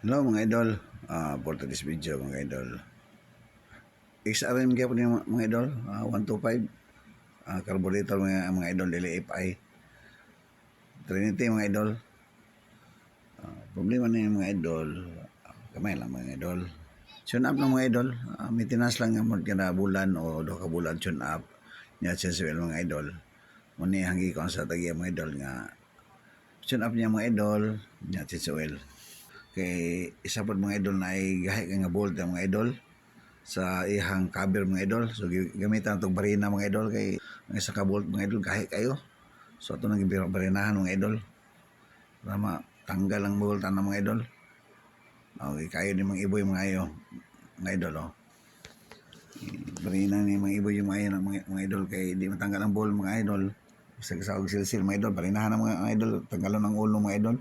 Hello mga idol, for today's video mga idol. XRM kaya po niyo mga idol, 125, carburetor mga idol, LFI, Trinity mga idol. Problema na yung mga idol, kamay lang mga idol. Tune up ng mga idol, maintenance lang yung kada bulan o do ka bulan tune up niya sensual mga idol. Muni hanggi ko sa tagi mga idol nga tune up niya mga idol niya sensual. Kay isa po mga idol na ay gahi ka nga bolt mga idol sa ihang cover mga idol. So gamitan itong barina mga idol kay ang isa ka bolt mga idol gahi kayo. So ito nang barinahan mga idol. Para tanggal ang bolt ng mga idol. Okay, kayo ni mga iboy mga idol oh. Barina ni mga iboy yung mga idol kay di matanggal ang bolt mga idol. Sa kasawag silsil mga idol, barinahan ng mga idol, tanggalon ang ulo mga idol.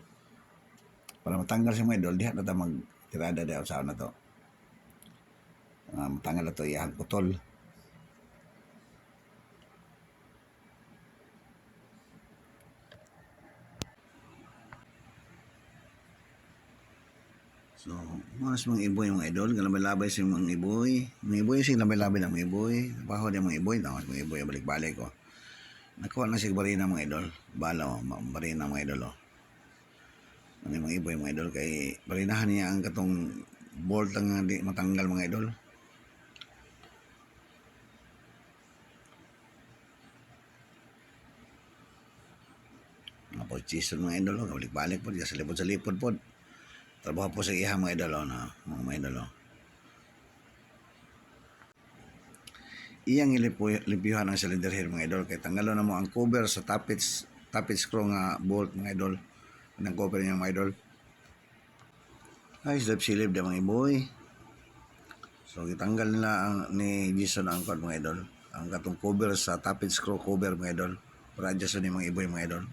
Para matanggal si mga idol, diha na ta magtirada daw sa na to. Matanggal na to iyang putol. So, mas mga iboy mga idol, galabay-labay si mga iboy. Mga iboy si labay-labay ng mga iboy. Baho din mga iboy, tapos mga iboy balik-balik ko. Nakuha na si barina mga idol. Bala o, barina mga idol o. Ano yung mga iboy mga idol, kay barinahan niya ang katong bolt ang di matanggal mga idol. Mga pochison mga idol, balik-balik po, sa lipod po. Trabaho po sa iha mga idol o, na, mga idol o. Iyang ilimpyuhan ang cylinder head mga idol kay tanggalon na mo ang cover sa tappet screw nga bolt mga idol ng cover niya mga idol ay silip da mga iboy. So gitanggal nila ni Jason ang code mga idol ang katong cover sa tappet screw cover mga idol para adjust ni mga iboy mga idol.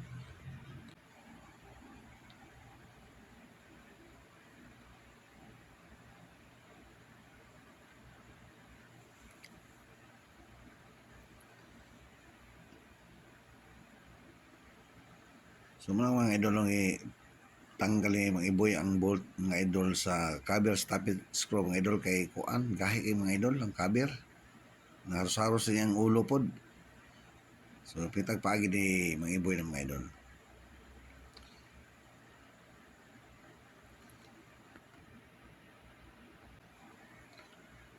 So mga idol lang tanggalin mga iboy ang bolt mga idol sa cover sa tappet screw mga idol kay kuan gahi kay mga idol ang cover naharos-haros niya ang ulo pod. So pitag pagi di mga iboy ng mga idol.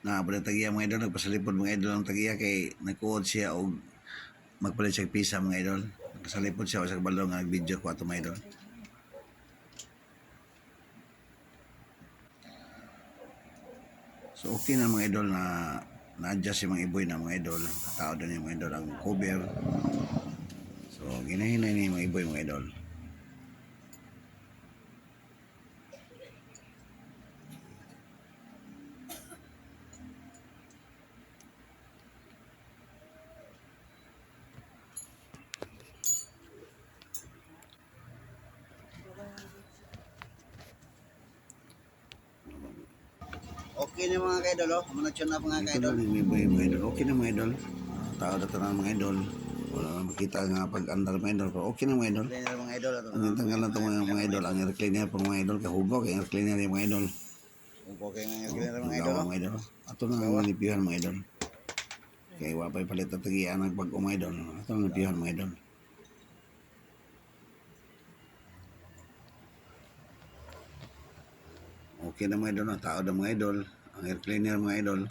Na pala tagiya mga idol, nagpasalipod mga idol ang tagiya kay nagkuod siya og magpalit siya pisa mga idol. Nagpasalipod siya o sa kabalo nga nag-video ko ato mga idol. So okay na mga idol na na-adjust yung mga iboy na mga idol. Tao din yung mga idol ang cover. So ginahinay na yung mga iboy mga idol. Okay na mga kaidol, oh. Manatyon na mga kaidol. Ito na mga idol. Okay na mga idol. Tao na ng mga idol. Wala na makita nga pag-andar mga idol. Pero okay na mga idol. Cleaner mga idol. Ang tanggal lang itong mga idol. Ang air cleaner po mga idol. Kahugok. Ang air cleaner yung mga idol. Hugok yung air cleaner mga idol. Mga idol. Ito na ang nalipihan mga idol. Kaya wapay palit at tagian ng pag mga idol. Ito ang nalipihan mga idol. Okay na mga idol. Tao na mga idol. Ang air cleaner mga idol.